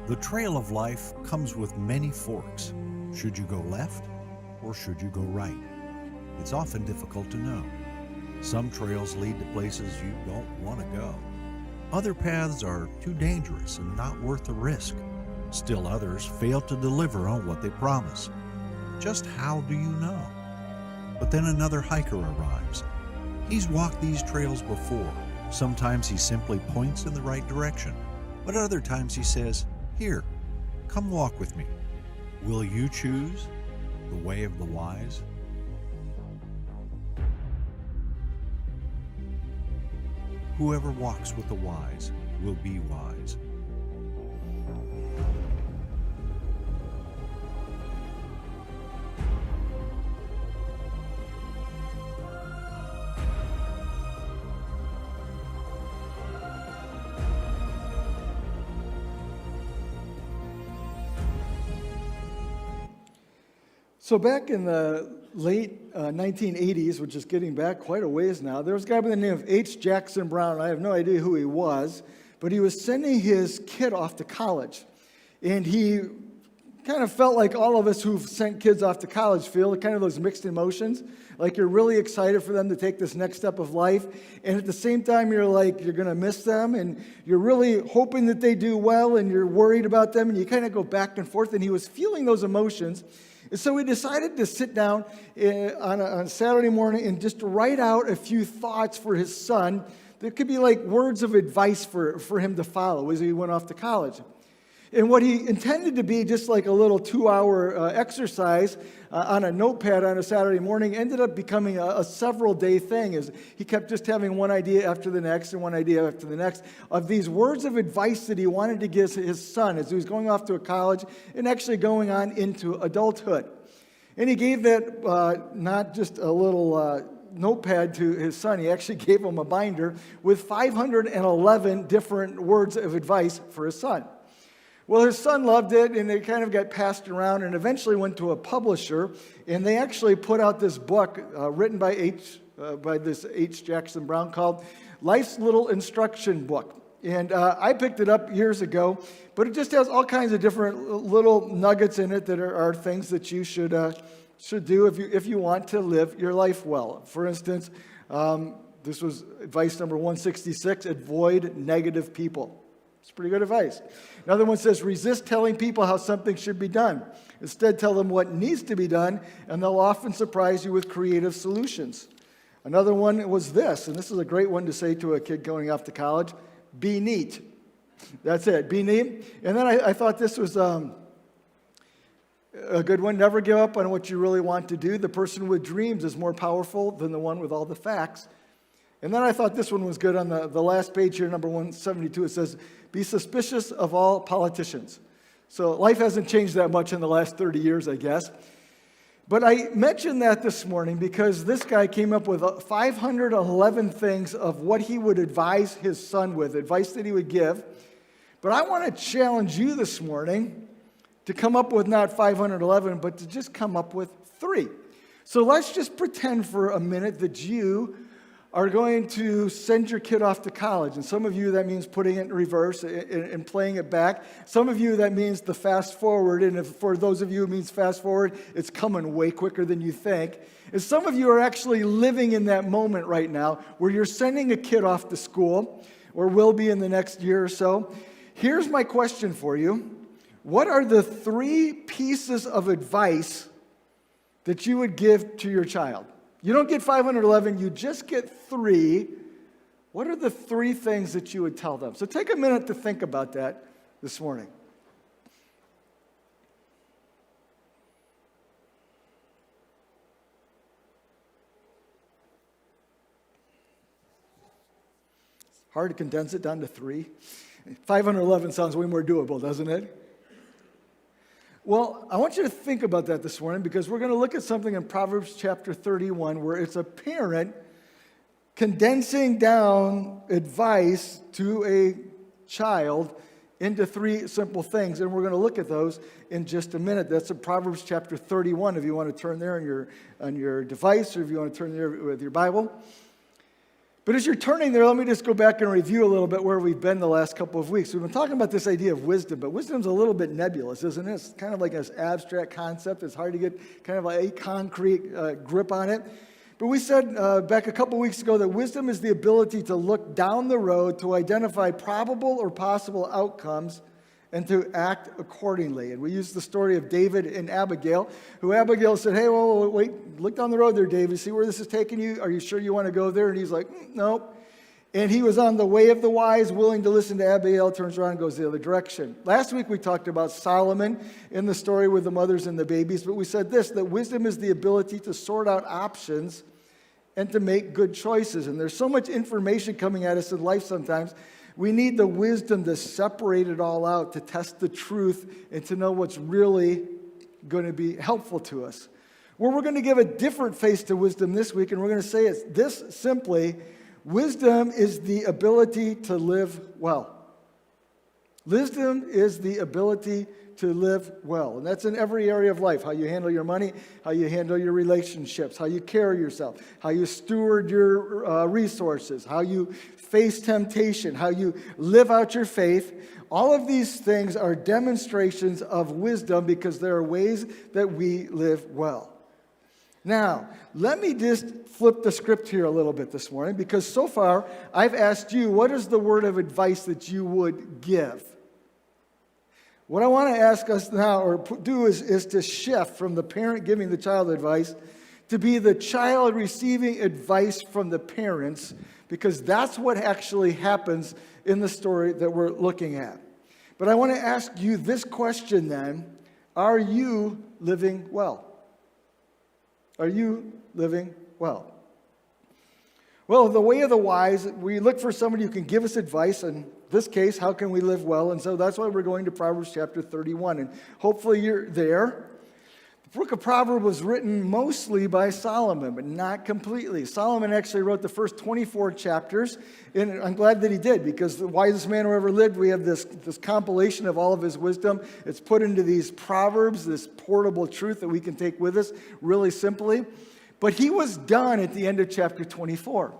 The trail of life comes with many forks. Should you go left or should you go right? It's often difficult to know. Some trails lead to places you don't want to go. Other paths are too dangerous and not worth the risk. Still others fail to deliver on what they promise. Just how do you know? But then another hiker arrives. He's walked these trails before. Sometimes he simply points in the right direction, but other times he says, "Here, come walk with me." Will you choose the way of the wise? Whoever walks with the wise will be wise. So back in the late 1980s, which is getting back quite a ways now, there was a guy by the name of H. Jackson Brown. I have no idea who he was, but he was sending his kid off to college. And he kind of felt like all of us who've sent kids off to college feel, kind of those mixed emotions. Like you're really excited for them to take this next step of life. And at the same time, you're like, you're going to miss them. And you're really hoping that they do well. And you're worried about them. And you kind of go back and forth. And he was feeling those emotions. And so he decided to sit down on a Saturday morning and just write out a few thoughts for his son that could be like words of advice for him to follow as he went off to college. And what he intended to be just like a little 2-hour exercise on a notepad on a Saturday morning ended up becoming a several-day thing as he kept just having one idea after the next and one idea after the next of these words of advice that he wanted to give his son as he was going off to a college and actually going on into adulthood. And he gave that not just a little notepad to his son, he actually gave him a binder with 511 different words of advice for his son. Well, his son loved it, and it kind of got passed around and eventually went to a publisher, and they actually put out this book written by this H. Jackson Brown called Life's Little Instruction Book. And I picked it up years ago, but it just has all kinds of different little nuggets in it that are things that you should do if you want to live your life well. For instance, this was advice number 166, avoid negative people. It's pretty good advice. Another one says, resist telling people how something should be done. Instead, tell them what needs to be done, and they'll often surprise you with creative solutions. Another one was this, and this is a great one to say to a kid going off to college, be neat. That's it, be neat. And then I thought this was a good one. Never give up on what you really want to do. The person with dreams is more powerful than the one with all the facts. And then I thought this one was good on the last page here, number 172. It says, be suspicious of all politicians. So life hasn't changed that much in the last 30 years, I guess. But I mentioned that this morning because this guy came up with 511 things of what he would advise his son with, advice that he would give. But I want to challenge you this morning to come up with not 511, but to just come up with 3. So let's just pretend for a minute that you are going to send your kid off to college. And some of you, that means putting it in reverse and playing it back. Some of you, that means the fast forward. And for those of you it means fast forward, it's coming way quicker than you think. And some of you are actually living in that moment right now where you're sending a kid off to school, or will be in the next year or so. Here's my question for you. What are the 3 pieces of advice that you would give to your child? You don't get 511, you just get 3. What are the 3 things that you would tell them? So take a minute to think about that this morning. It's hard to condense it down to 3. 511 sounds way more doable, doesn't it? Well, I want you to think about that this morning because we're going to look at something in Proverbs chapter 31 where it's a parent condensing down advice to a child into three simple things, and we're going to look at those in just a minute. That's in Proverbs chapter 31, if you want to turn there on your device, or if you want to turn there with your Bible. But as you're turning there, let me just go back and review a little bit where we've been the last couple of weeks. We've been talking about this idea of wisdom, but wisdom's a little bit nebulous, isn't it? It's kind of like an abstract concept. It's hard to get kind of a concrete grip on it. But we said back a couple weeks ago that wisdom is the ability to look down the road to identify probable or possible outcomes and to act accordingly. And we used the story of David and Abigail, who Abigail said, hey, wait, look down the road there, David. See where this is taking you? Are you sure you want to go there? And he's like, nope. And he was on the way of the wise, willing to listen to Abigail, turns around and goes the other direction. Last week we talked about Solomon in the story with the mothers and the babies, but we said this, that wisdom is the ability to sort out options and to make good choices. And there's so much information coming at us in life sometimes. We need the wisdom to separate it all out, to test the truth, and to know what's really going to be helpful to us. Well, we're going to give a different face to wisdom this week, and we're going to say it's this simply: wisdom is the ability to live well. Wisdom is the ability to live well. And that's in every area of life: how you handle your money, how you handle your relationships, how you carry yourself, how you steward your resources, how you face temptation, how you live out your faith. All of these things are demonstrations of wisdom because there are ways that we live well. Now, let me just flip the script here a little bit this morning, because so far I've asked you, what is the word of advice that you would give? What I want to ask us now, or do, is to shift from the parent giving the child advice to be the child receiving advice from the parents, because that's what actually happens in the story that we're looking at. But I want to ask you this question then: are you living well? Are you living well? Well, the way of the wise, we look for somebody who can give us advice. In this case, how can we live well? And so that's why we're going to Proverbs chapter 31. And hopefully you're there. The book of Proverbs was written mostly by Solomon, but not completely. Solomon actually wrote the first 24 chapters, and I'm glad that he did, because the wisest man who ever lived, we have this compilation of all of his wisdom. It's put into these Proverbs, this portable truth that we can take with us really simply. But he was done at the end of chapter 24.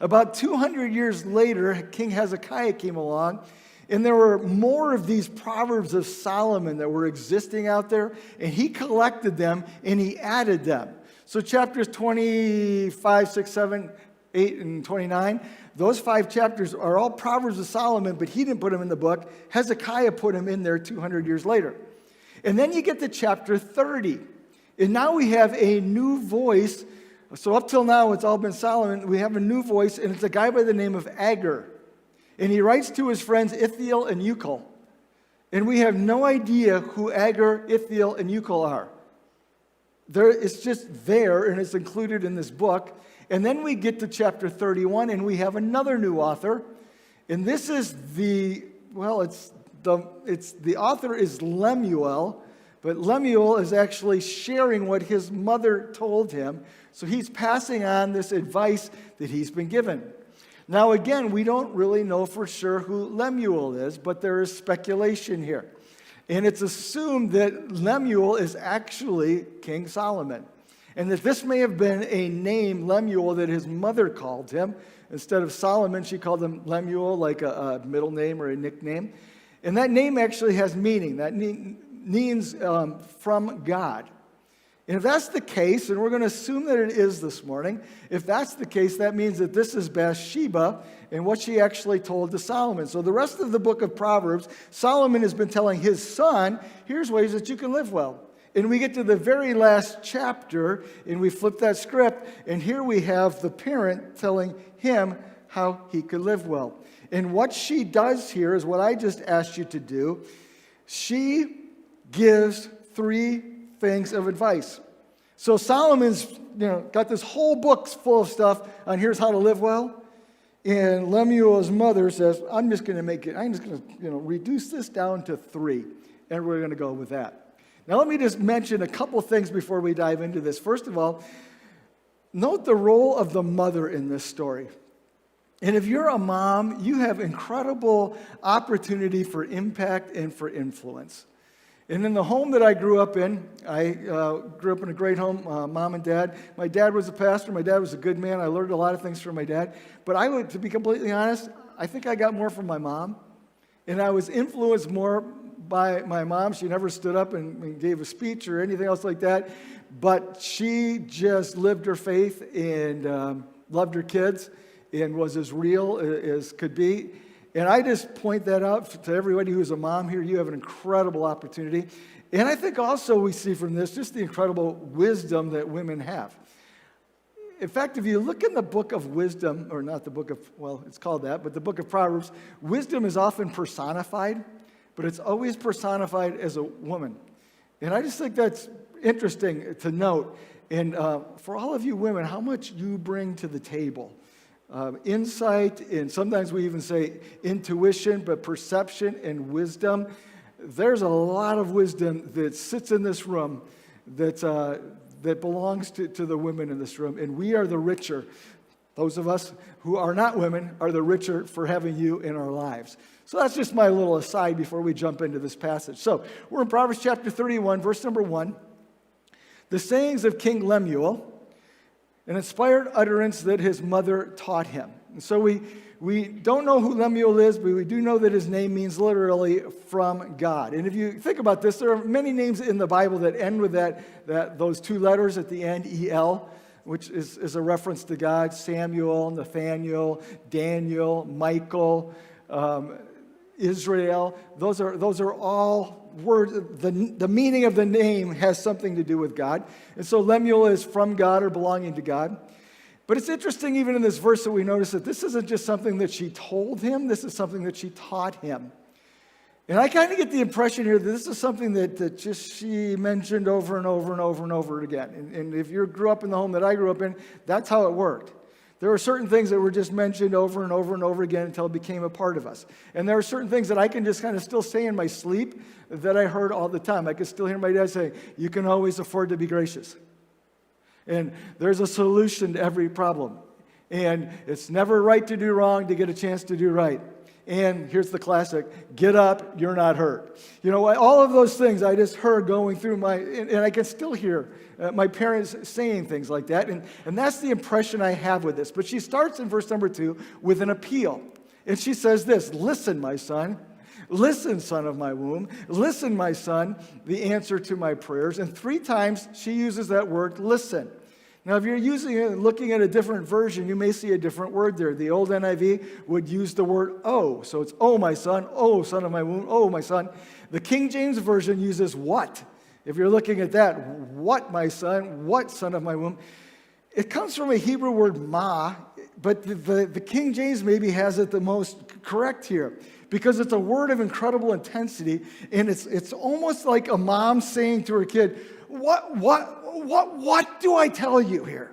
About 200 years later, King Hezekiah came along, and there were more of these Proverbs of Solomon that were existing out there, and he collected them and he added them. So chapters 25, 6, 7, 8, and 29, those 5 chapters are all Proverbs of Solomon, but he didn't put them in the book. Hezekiah put them in there 200 years later. And then you get to chapter 30, and now we have a new voice. So up till now, it's all been Solomon. We have a new voice, and it's a guy by the name of Agur. And he writes to his friends Ithiel and Ucal. And we have no idea who Agur, Ithiel, and Ucal are. It's just there, and it's included in this book. And then we get to chapter 31, and we have another new author. And this is the author is Lemuel, but Lemuel is actually sharing what his mother told him. So he's passing on this advice that he's been given. Now, again, we don't really know for sure who Lemuel is, but there is speculation here. And it's assumed that Lemuel is actually King Solomon, and that this may have been a name, Lemuel, that his mother called him. Instead of Solomon, she called him Lemuel, like a middle name or a nickname. And that name actually has meaning. That means from God. And if that's the case, and we're going to assume that it is this morning, if that's the case, that means that this is Bathsheba and what she actually told to Solomon. So the rest of the book of Proverbs, Solomon has been telling his son, here's ways that you can live well. And we get to the very last chapter, and we flip that script, and here we have the parent telling him how he could live well. And what she does here is what I just asked you to do. She gives 3 things of advice. So Solomon's, got this whole book full of stuff on here's how to live well. And Lemuel's mother says, I'm just going to reduce this down to 3. And we're going to go with that. Now let me just mention a couple things before we dive into this. First of all, note the role of the mother in this story. And if you're a mom, you have incredible opportunity for impact and for influence. And in the home that I grew up in, I grew up in a great home, mom and dad. My dad was a pastor. My dad was a good man. I learned a lot of things from my dad. But to be completely honest, I think I got more from my mom. And I was influenced more by my mom. She never stood up and gave a speech or anything else like that. But she just lived her faith and loved her kids and was as real as could be. And I just point that out to everybody who's a mom here. You have an incredible opportunity. And I think also we see from this just the incredible wisdom that women have. In fact, if you look in the book of wisdom, or not the book of, well, it's called that, but the book of Proverbs, wisdom is often personified, but it's always personified as a woman. And I just think that's interesting to note. And for all of you women, how much you bring to the table. Insight, and sometimes we even say intuition, but perception and wisdom. There's a lot of wisdom that sits in this room that belongs to the women in this room, and we are the richer. Those of us who are not women are the richer for having you in our lives. So that's just my little aside before we jump into this passage. So we're in Proverbs chapter 31, verse number 1. The sayings of King Lemuel, an inspired utterance that his mother taught him. And so we don't know who Lemuel is, but we do know that his name means literally from God. And if you think about this, there are many names in the Bible that end with those two letters at the end, E-L, which is a reference to God. Samuel, Nathaniel, Daniel, Michael, Israel. Those are all words. The meaning of the name has something to do with God. And so Lemuel is from God or belonging to God. But it's interesting even in this verse that we notice that this isn't just something that she told him. This is something that she taught him. And I kind of get the impression here that this is something that just she mentioned over and over and over and over again. And if you grew up in the home that I grew up in, that's how it worked. There were certain things that were just mentioned over and over and over again until it became a part of us. And there are certain things that I can just kind of still say in my sleep that I heard all the time. I can still hear my dad say, "You can always afford to be gracious. And there's a solution to every problem. And it's never right to do wrong to get a chance to do right. And here's the classic, get up, you're not hurt." You know, all of those things I just heard going through and I can still hear my parents saying things like that. And that's the impression I have with this. But she starts in verse number 2 with an appeal. And she says this, "Listen, my son. Listen, son of my womb. Listen, my son, the answer to my prayers." And 3 times she uses that word, listen. Now, if you're using it and looking at a different version, you may see a different word there. The old NIV would use the word "oh." So it's, "Oh, my son. Oh, son of my womb. Oh, my son." The King James Version uses "what." If you're looking at that, "What, my son? What, son of my womb?" It comes from a Hebrew word "ma," but the King James maybe has it the most correct here because it's a word of incredible intensity, and it's almost like a mom saying to her kid, What do I tell you here?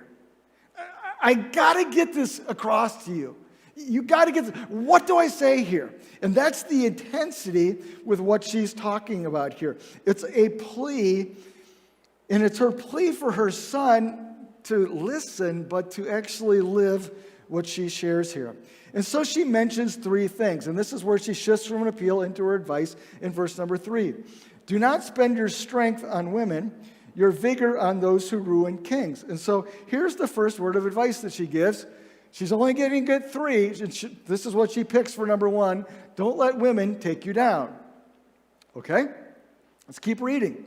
I got to get this across to you. You got to get this. What do I say here? And that's the intensity with what she's talking about here. It's a plea, and it's her plea for her son to listen, but to actually live what she shares here. And so she mentions 3 things, and this is where she shifts from an appeal into her advice in verse number 3. "Do not spend your strength on women, your vigor on those who ruin kings." And so here's the first word of advice that she gives. She's only getting good 3. This is what she picks for number 1. Don't let women take you down. Okay? Let's keep reading.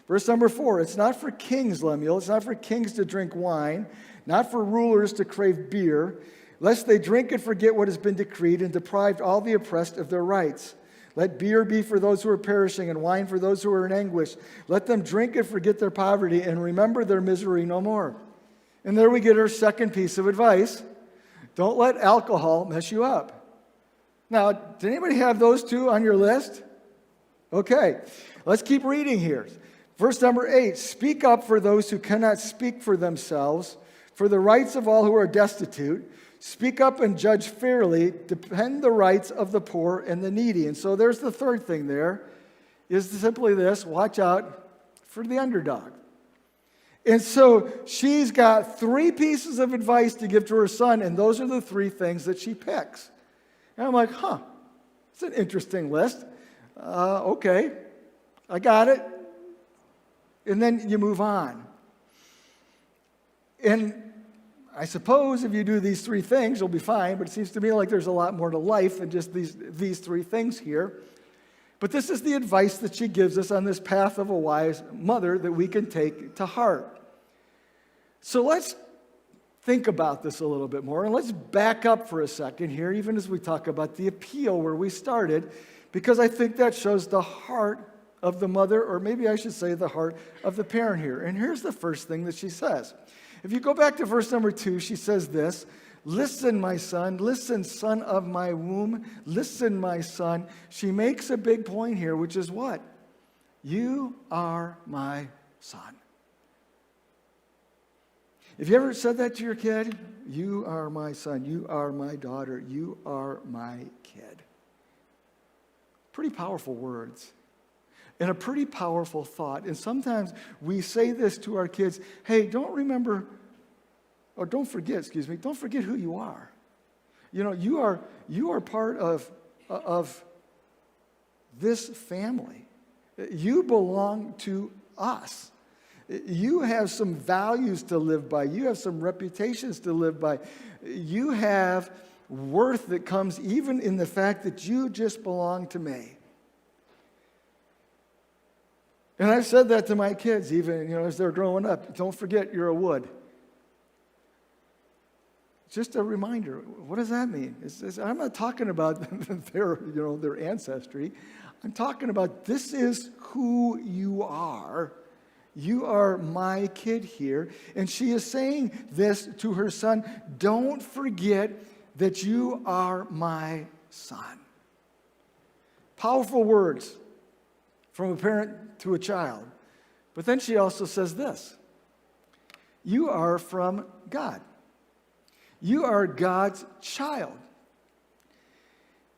Verse number 4. "It's not for kings, Lemuel. It's not for kings to drink wine, not for rulers to crave beer, lest they drink and forget what has been decreed and deprive all the oppressed of their rights. Let beer be for those who are perishing and wine for those who are in anguish. Let them drink and forget their poverty and remember their misery no more." And there we get our second piece of advice. Don't let alcohol mess you up. Now, did anybody have those 2 on your list? Okay, let's keep reading here. Verse number 8, "Speak up for those who cannot speak for themselves, for the rights of all who are destitute. Speak up and judge fairly. Defend the rights of the poor and the needy." And so there's the third thing there, is simply this: watch out for the underdog. And so she's got 3 pieces of advice to give to her son, and those are the 3 things that she picks. And I'm like, it's an interesting list. Okay, I got it. And then you move on. And I suppose if you do these 3 things, you'll be fine, but it seems to me like there's a lot more to life than just these 3 things here. But this is the advice that she gives us on this path of a wise mother that we can take to heart. So let's think about this a little bit more, and let's back up for a second here, even as we talk about the appeal where we started, because I think that shows the heart of the mother, or maybe I should say the heart of the parent here. And here's the first thing that she says. If you go back to verse number 2, she says this, "Listen, my son, listen, son of my womb, listen, my son." She makes a big point here, which is what? You are my son. Have you ever said that to your kid? You are my son, you are my daughter, you are my kid. Pretty powerful words. And a pretty powerful thought. And sometimes we say this to our kids, hey, don't forget who you are. You know, you are part of this family. You belong to us. You have some values to live by. You have some reputations to live by. You have worth that comes even in the fact that you just belong to me. And I've said that to my kids, even as they're growing up. Don't forget you're a Wood. Just a reminder. What does that mean? I'm not talking about their ancestry. I'm talking about this is who you are. You are my kid here. And she is saying this to her son. Don't forget that you are my son. Powerful words from a parent to a child. But then she also says this. You are from God. You are God's child.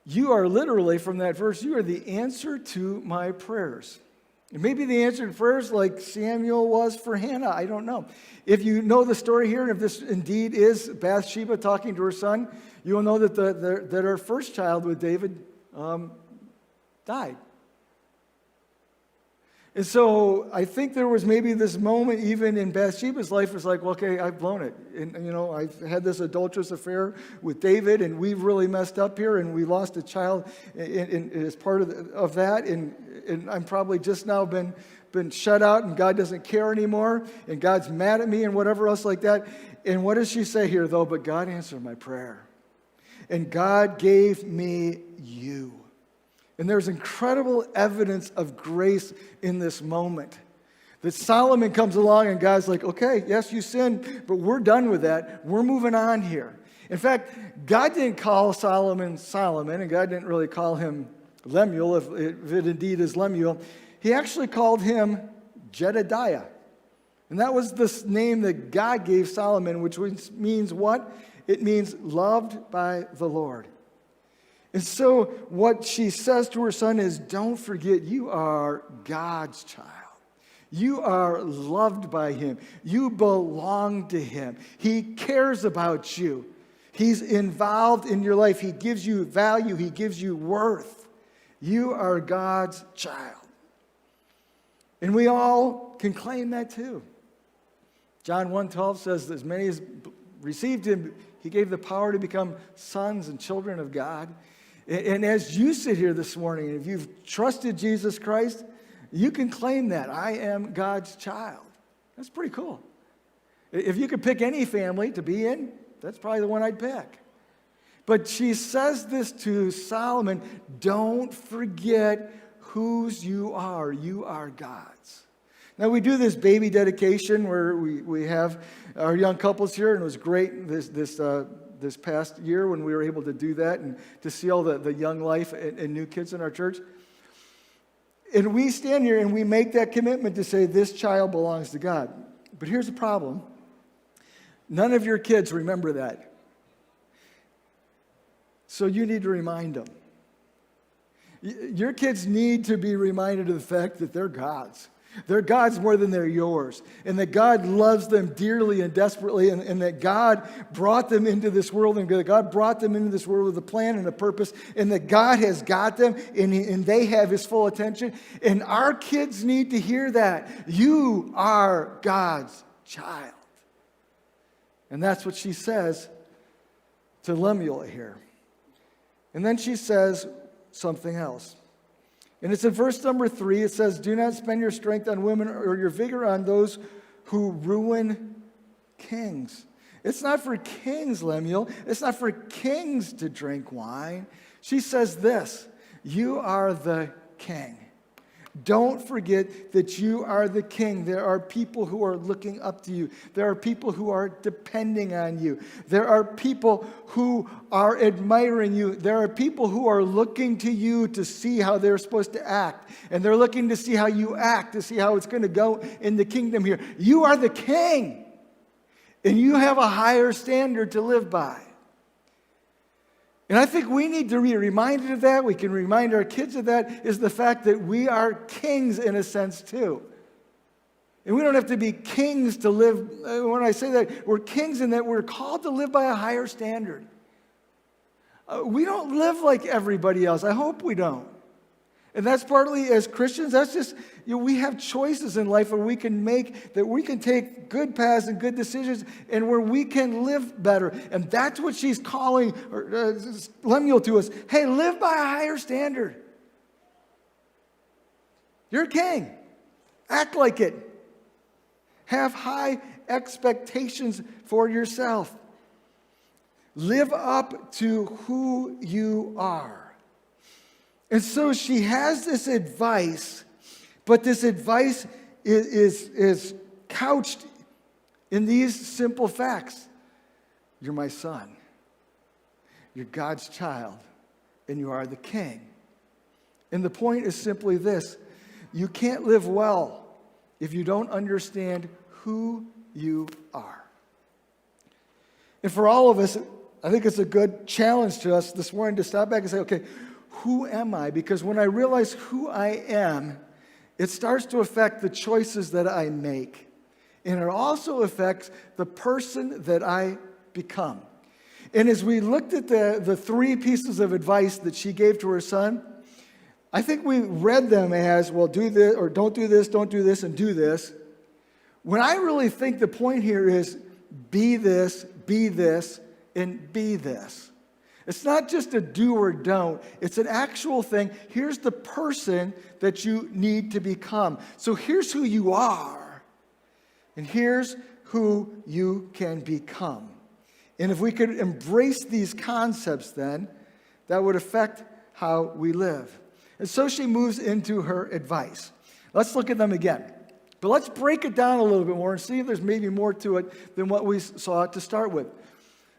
You are literally, from that verse, you are the answer to my prayers. It may be the answer to prayers like Samuel was for Hannah. I don't know. If you know the story here, and if this indeed is Bathsheba talking to her son, you will know that that her first child with David died. And so I think there was maybe this moment even in Bathsheba's life, it's like, okay, I've blown it. And I've had this adulterous affair with David, and we've really messed up here, and we lost a child as part of that. And I'm probably just now been shut out, and God doesn't care anymore, and God's mad at me, and whatever else like that. And what does she say here, though? But God answered my prayer. And God gave me you. And there's incredible evidence of grace in this moment. That Solomon comes along and God's like, okay, yes, you sinned, but we're done with that. We're moving on here. In fact, God didn't call Solomon, and God didn't really call him Lemuel, if it indeed is Lemuel. He actually called him Jedediah. And that was the name that God gave Solomon, which means what? It means loved by the Lord. And so what she says to her son is, don't forget, you are God's child. You are loved by Him. You belong to Him. He cares about you. He's involved in your life. He gives you value. He gives you worth. You are God's child. And we all can claim that too. John 1:12 says, as many as received Him, He gave the power to become sons and children of God. And as you sit here this morning, if you've trusted Jesus Christ, you can claim that. I am God's child. That's pretty cool. If you could pick any family to be in, that's probably the one I'd pick. But she says this to Solomon, don't forget whose you are. You are God's. Now, we do this baby dedication where we have our young couples here, and it was great this past year when we were able to do that and to see all the young life and new kids in our church. And we stand here and we make that commitment to say this child belongs to God. But here's the problem. None of your kids remember that. So you need to remind them. Your kids need to be reminded of the fact that they're God's. They're God's more than they're yours. And that God loves them dearly and desperately, and that God brought them into this world, and God brought them into this world with a plan and a purpose, and that God has got them, and they have his full attention. And our kids need to hear that. You are God's child. And that's what she says to Lemuel here. And then she says something else. And it's in verse number 3. It says, do not spend your strength on women or your vigor on those who ruin kings. It's not for kings, Lemuel. It's not for kings to drink wine. She says this, you are the king. Don't forget that you are the king. There are people who are looking up to you. There are people who are depending on you. There are people who are admiring you. There are people who are looking to you to see how they're supposed to act. And they're looking to see how you act, to see how it's going to go in the kingdom here. You are the king. And you have a higher standard to live by. And I think we need to be reminded of that. We can remind our kids of that, is the fact that we are kings in a sense too. And we don't have to be kings to live. When I say that, we're kings in that we're called to live by a higher standard. We don't live like everybody else. I hope we don't. And that's partly as Christians, that's just, we have choices in life where we can make, that we can take good paths and good decisions and where we can live better. And that's what she's calling Lemuel to us. Hey, live by a higher standard. You're a king. Act like it. Have high expectations for yourself. Live up to who you are. And so she has this advice, but this advice is couched in these simple facts. You're my son. You're God's child, and you are the king. And the point is simply this. You can't live well if you don't understand who you are. And for all of us, I think it's a good challenge to us this morning to stop back and say, okay, who am I? Because when I realize who I am, it starts to affect the choices that I make. And it also affects the person that I become. And as we looked at the 3 pieces of advice that she gave to her son, I think we read them as, well, do this, or don't do this, and do this. When I really think the point here is be this, and be this. It's not just a do or don't. It's an actual thing. Here's the person that you need to become. So here's who you are. And here's who you can become. And if we could embrace these concepts then, that would affect how we live. And so she moves into her advice. Let's look at them again. But let's break it down a little bit more and see if there's maybe more to it than what we saw to start with.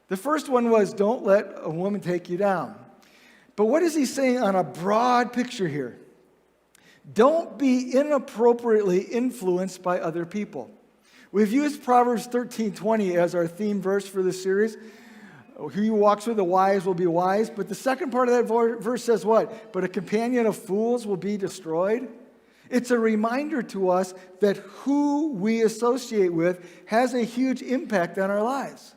The first one was, don't let a woman take you down. But what is he saying on a broad picture here? Don't be inappropriately influenced by other people. We've used Proverbs 13:20 as our theme verse for this series. He who walks with the wise will be wise. But the second part of that verse says what? But a companion of fools will be destroyed. It's a reminder to us that who we associate with has a huge impact on our lives.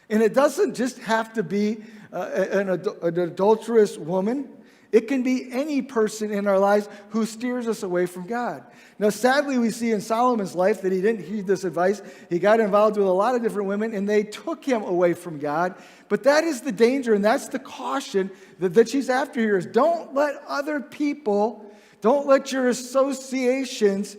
And it doesn't just have to be an adulterous woman. It can be any person in our lives who steers us away from God. Now, sadly, we see in Solomon's life that he didn't heed this advice. He got involved with a lot of different women, and they took him away from God. But that is the danger, and that's the caution that she's after here, is don't let other people, don't let your associations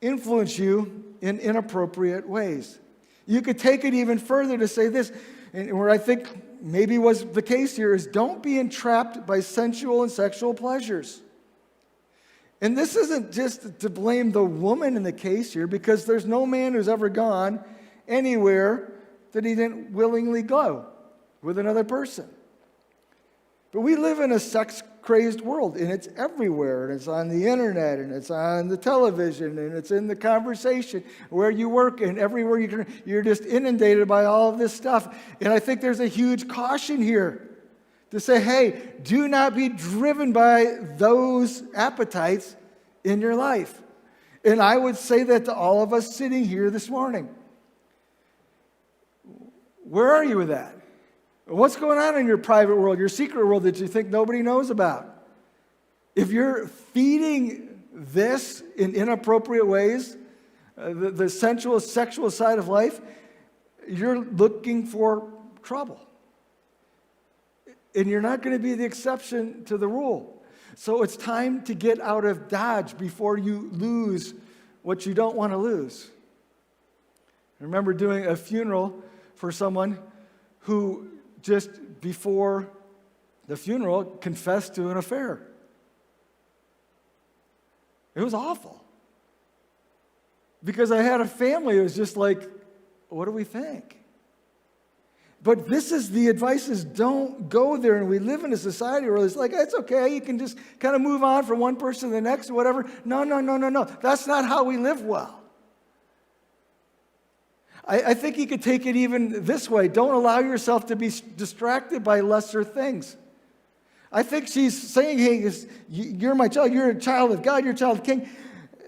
influence you in inappropriate ways. You could take it even further to say this, and where I think maybe was the case here, is don't be entrapped by sensual and sexual pleasures. And this isn't just to blame the woman in the case here, because there's no man who's ever gone anywhere that he didn't willingly go with another person. But we live in a sex-crazed world, and it's everywhere, and it's on the internet, and it's on the television, and it's in the conversation where you work, and everywhere you're just inundated by all of this stuff. And I think there's a huge caution here to say, hey, do not be driven by those appetites in your life. And I would say that to all of us sitting here this morning. Where are you with that? What's going on in your private world, your secret world that you think nobody knows about? If you're feeding this in inappropriate ways, the sensual, sexual side of life, you're looking for trouble. And you're not going to be the exception to the rule. So it's time to get out of Dodge before you lose what you don't want to lose. I remember doing a funeral for someone who just before the funeral confessed to an affair. It was awful. Because I had a family who was just like, what do we think? But this is the advice is don't go there. And we live in a society where it's like, it's okay. You can just kind of move on from one person to the next or whatever. No. That's not how we live well. I think you could take it even this way. Don't allow yourself to be distracted by lesser things. I think she's saying, hey, you're my child. You're a child of God. You're a child of the King.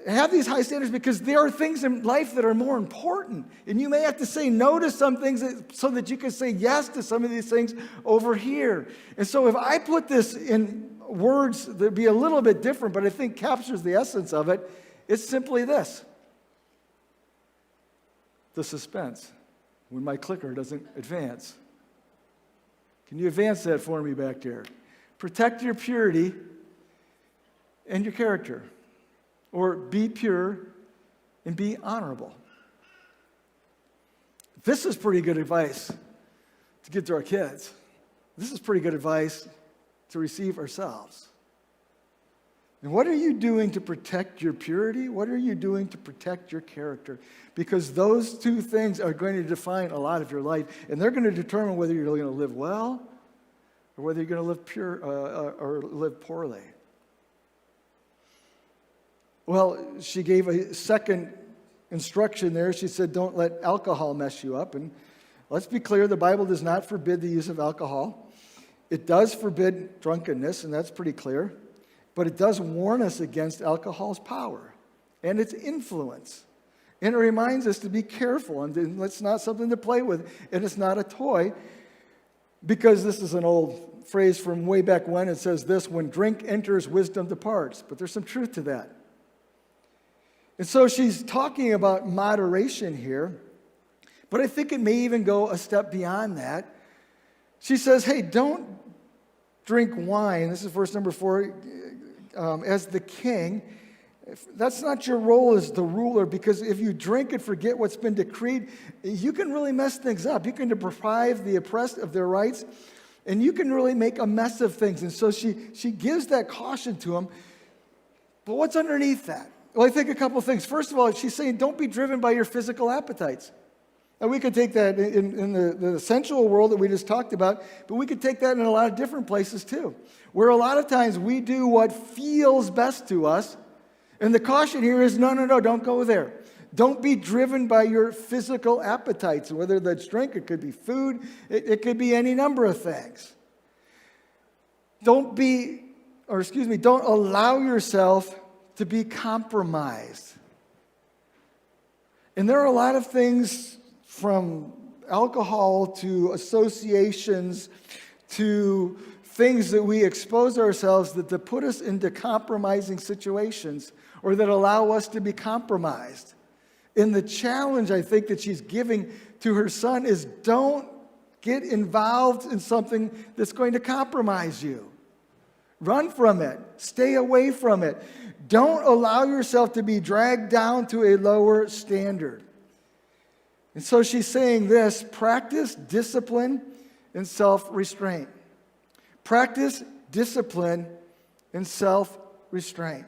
Have these high standards because there are things in life that are more important. And you may have to say no to some things so that you can say yes to some of these things over here. And so if I put this in words that be a little bit different, but I think captures the essence of it, it's simply this. The suspense when my clicker doesn't advance. Can you advance that for me back there? Protect your purity and your character. Or be pure and be honorable. This is pretty good advice to give to our kids. This is pretty good advice to receive ourselves. And what are you doing to protect your purity? What are you doing to protect your character? Because those two things are going to define a lot of your life, and they're going to determine whether you're going to live well or whether you're going to live pure or live poorly. Well, she gave a second instruction there. She said, don't let alcohol mess you up. And let's be clear, the Bible does not forbid the use of alcohol. It does forbid drunkenness, and that's pretty clear. But it does warn us against alcohol's power and its influence. And it reminds us to be careful, and it's not something to play with, and it's not a toy, because this is an old phrase from way back when. It says this, when drink enters, wisdom departs. But there's some truth to that. And so she's talking about moderation here, but I think it may even go a step beyond that. She says, hey, don't drink wine. This is verse number 4, as the king. That's not your role as the ruler, because if you drink and forget what's been decreed, you can really mess things up. You can deprive the oppressed of their rights, and you can really make a mess of things. And so she gives that caution to him. But what's underneath that? Well, I think a couple of things. First of all, she's saying don't be driven by your physical appetites. And we could take that in the sensual world that we just talked about, but we could take that in a lot of different places too, where a lot of times we do what feels best to us. And the caution here is no, don't go there. Don't be driven by your physical appetites, whether that's drink, it could be food, it could be any number of things. Don't allow yourself to be compromised. And there are a lot of things from alcohol to associations to things that we expose ourselves that put us into compromising situations or that allow us to be compromised. And the challenge I think that she's giving to her son is don't get involved in something that's going to compromise you. Run from it. Stay away from it. Don't allow yourself to be dragged down to a lower standard. And so she's saying this, practice discipline and self-restraint. Practice discipline and self-restraint.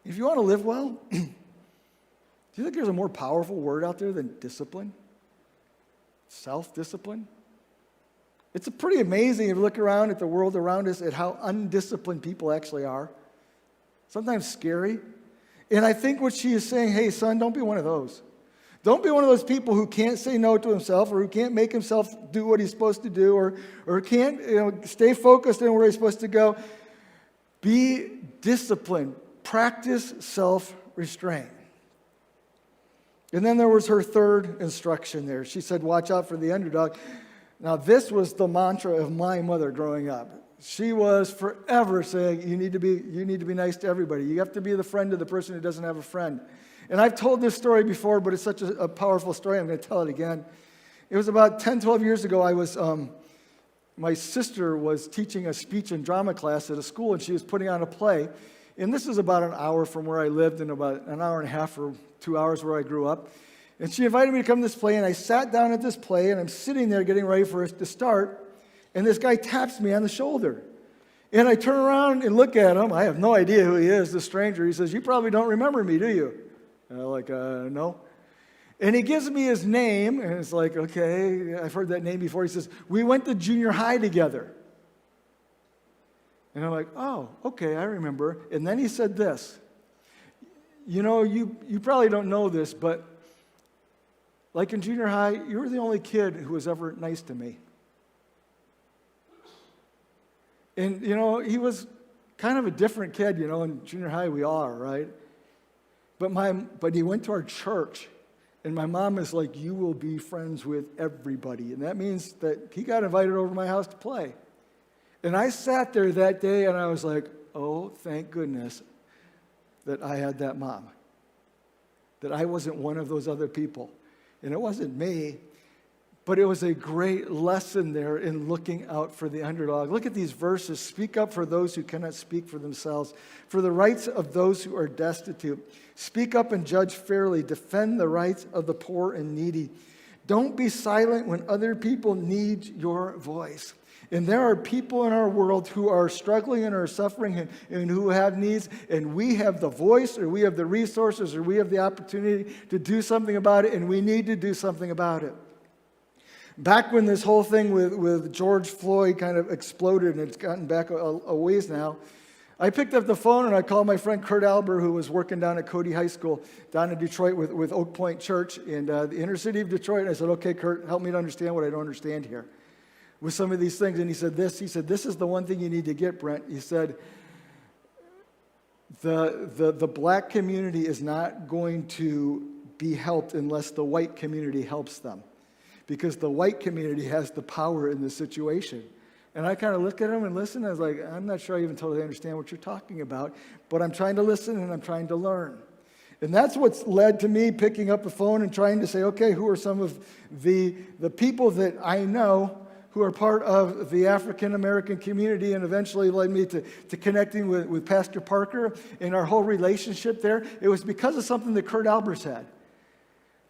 If you want to live well, do you think there's a more powerful word out there than discipline? Self-discipline? It's pretty amazing if you look around at the world around us at how undisciplined people actually are. Sometimes scary. And I think what she is saying, hey, son, don't be one of those. Don't be one of those people who can't say no to himself or who can't make himself do what he's supposed to do or can't stay focused on where he's supposed to go. Be disciplined. practice self-restraint. And then there was her third instruction there. She said, watch out for the underdog. Now, this was the mantra of my mother growing up. She was forever saying, you need to be nice to everybody. You have to be the friend of the person who doesn't have a friend. And I've told this story before, but it's such a powerful story, I'm going to tell it again. It was about 10, 12 years ago. My sister was teaching a speech and drama class at a school, and she was putting on a play. And this is about an hour from where I lived and about an hour and a half or 2 hours where I grew up. And she invited me to come to this play, and I sat down at this play, and I'm sitting there getting ready for it to start, and this guy taps me on the shoulder. And I turn around and look at him. I have no idea who he is, this stranger. He says, you probably don't remember me, do you? And I'm like, no. And he gives me his name, and it's like, okay, I've heard that name before. He says, we went to junior high together. And I'm like, oh, okay, I remember. And then he said this, you know, you probably don't know this, but like in junior high, you were the only kid who was ever nice to me. And, you know, he was kind of a different kid, you know, in junior high we all are, right? But he went to our church, and my mom is like, you will be friends with everybody. And that means that he got invited over to my house to play. And I sat there that day, and I was like, oh, thank goodness that I had that mom, that I wasn't one of those other people. And it wasn't me, but it was a great lesson there in looking out for the underdog. Look at these verses. Speak up for those who cannot speak for themselves, for the rights of those who are destitute. Speak up and judge fairly. Defend the rights of the poor and needy. Don't be silent when other people need your voice. And there are people in our world who are struggling and are suffering and who have needs, and we have the voice, or we have the resources, or we have the opportunity to do something about it, and we need to do something about it. Back when this whole thing with George Floyd kind of exploded, and it's gotten back a ways now, I picked up the phone and I called my friend Kurt Albert, who was working down at Cody High School down in Detroit with Oak Point Church in the inner city of Detroit. And I said, okay, Kurt, help me to understand what I don't understand here with some of these things. And he said, this is the one thing you need to get, Brent. He said, the black community is not going to be helped unless the white community helps them, because the white community has the power in this situation. And I kind of looked at him and listened. I was like, I'm not sure I even totally understand what you're talking about, but I'm trying to listen and I'm trying to learn. And that's what's led to me picking up the phone and trying to say, okay, who are some of the people that I know who are part of the African-American community, and eventually led me to connecting with Pastor Parker and our whole relationship there. It was because of something that Kurt Albert said.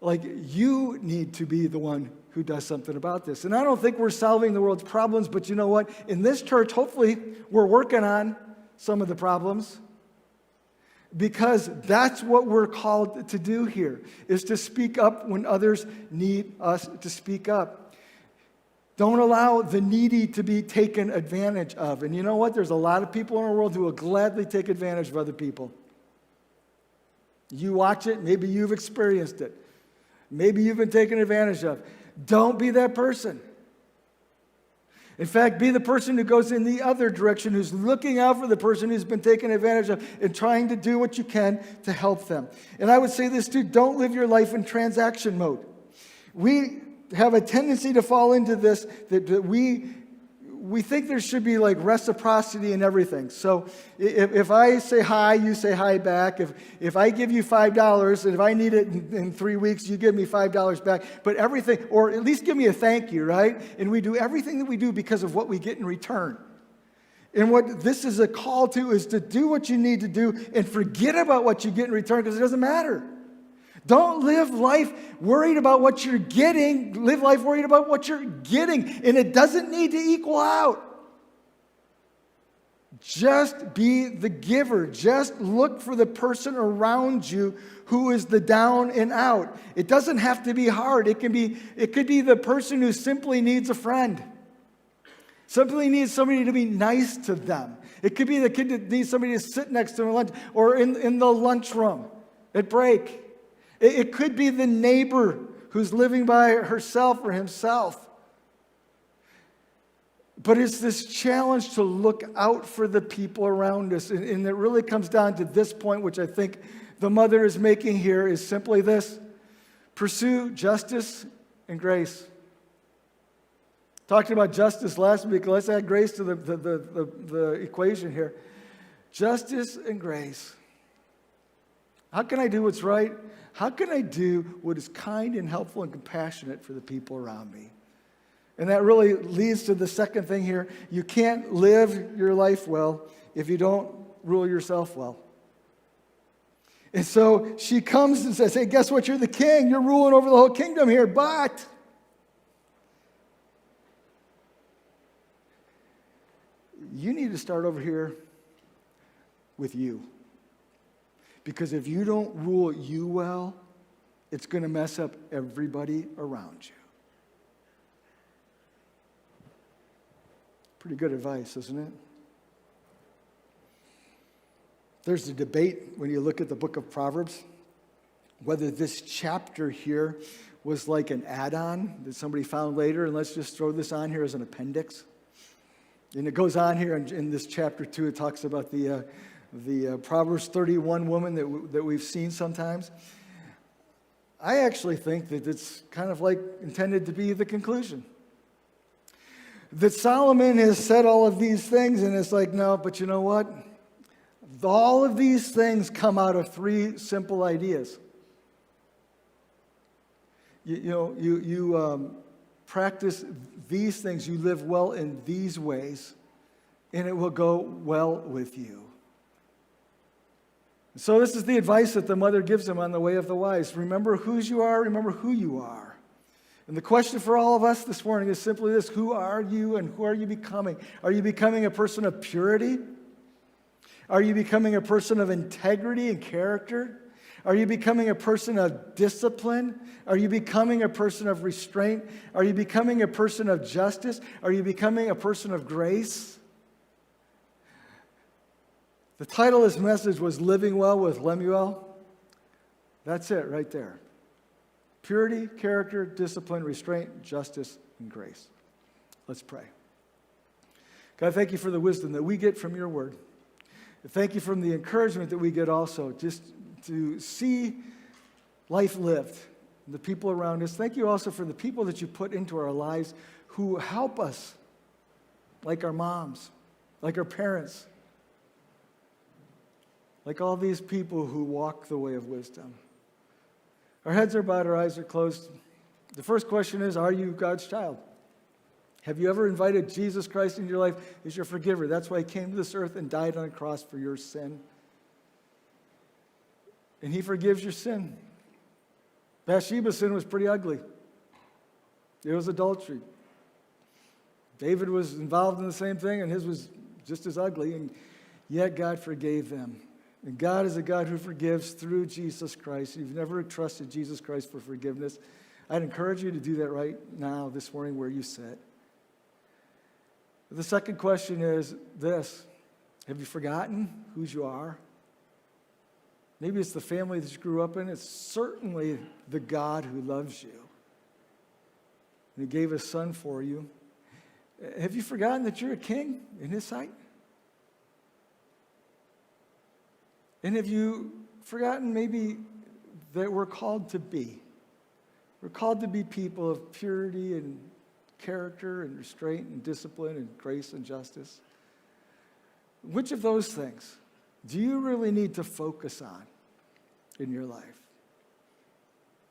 Like, you need to be the one who does something about this. And I don't think we're solving the world's problems, but you know what? In this church, hopefully, we're working on some of the problems, because that's what we're called to do here, is to speak up when others need us to speak up. Don't allow the needy to be taken advantage of. And you know what? There's a lot of people in our world who will gladly take advantage of other people. You watch it, maybe you've experienced it. Maybe you've been taken advantage of. Don't be that person. In fact, be the person who goes in the other direction, who's looking out for the person who's been taken advantage of and trying to do what you can to help them. And I would say this too, don't live your life in transaction mode. We have a tendency to fall into this, that we think there should be like reciprocity in everything. So if I say hi, you say hi back. If I give you $5, and if I need it in 3 weeks, you give me $5 back. But everything, or at least give me a thank you, right? And we do everything that we do because of what we get in return. And what this is a call to is to do what you need to do and forget about what you get in return, because it doesn't matter. Don't live life worried about what you're getting. Live life worried about what you're getting. And it doesn't need to equal out. Just be the giver. Just look for the person around you who is the down and out. It doesn't have to be hard. It could be the person who simply needs a friend. Simply needs somebody to be nice to them. It could be the kid that needs somebody to sit next to them at lunch, or in the lunchroom at break. It could be the neighbor who's living by herself or himself. But it's this challenge to look out for the people around us. And it really comes down to this point, which I think the mother is making here, is simply this: pursue justice and grace. Talked about justice last week. Let's add grace to the equation here. Justice and grace. How can I do what's right? How can I do what is kind and helpful and compassionate for the people around me? And that really leads to the second thing here. You can't live your life well if you don't rule yourself well. And so she comes and says, hey, guess what? You're the king. You're ruling over the whole kingdom here. But you need to start over here with you. Because if you don't rule you well, it's going to mess up everybody around you. Pretty good advice, isn't it? There's a debate when you look at the book of Proverbs, whether this chapter here was like an add-on that somebody found later, and let's just throw this on here as an appendix. And it goes on here in this chapter 2. It talks about the Proverbs 31 woman that we've seen sometimes. I actually think that it's kind of like intended to be the conclusion. That Solomon has said all of these things, and it's like, no, but you know what? All of these things come out of 3 simple ideas. You practice these things, you live well in these ways, and it will go well with you. So this is the advice that the mother gives him on the way of the wise. Remember whose you are, remember who you are. And the question for all of us this morning is simply this: who are you and who are you becoming? Are you becoming a person of purity? Are you becoming a person of integrity and character? Are you becoming a person of discipline? Are you becoming a person of restraint? Are you becoming a person of justice? Are you becoming a person of grace? The title of this message was Living Well with Lemuel. That's it right there. Purity, character, discipline, restraint, justice, and grace. Let's pray. God, thank you for the wisdom that we get from your word. Thank you for the encouragement that we get also just to see life lived, the people around us. Thank you also for the people that you put into our lives who help us, like our moms, like our parents, like all these people who walk the way of wisdom. Our heads are bowed, our eyes are closed. The first question is, are you God's child? Have you ever invited Jesus Christ into your life as your forgiver? That's why he came to this earth and died on a cross for your sin. And he forgives your sin. Bathsheba's sin was pretty ugly. It was adultery. David was involved in the same thing, and his was just as ugly, and yet God forgave them. And God is a God who forgives through Jesus Christ. If you've never trusted Jesus Christ for forgiveness, I'd encourage you to do that right now, this morning, where you sit. The second question is this: have you forgotten whose you are? Maybe it's the family that you grew up in. It's certainly the God who loves you. And he gave his son for you. Have you forgotten that you're a king in his sight? And have you forgotten maybe that we're called to be? We're called to be people of purity and character and restraint and discipline and grace and justice. Which of those things do you really need to focus on in your life?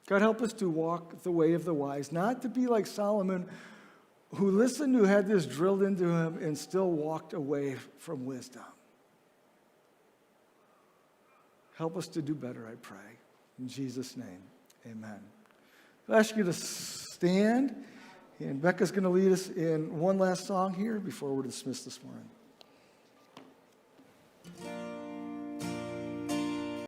God, help us to walk the way of the wise, not to be like Solomon, who listened, who had this drilled into him and still walked away from wisdom. Help us to do better, I pray. In Jesus' name, amen. I'll ask you to stand, and Becca's going to lead us in one last song here before we're dismissed this morning.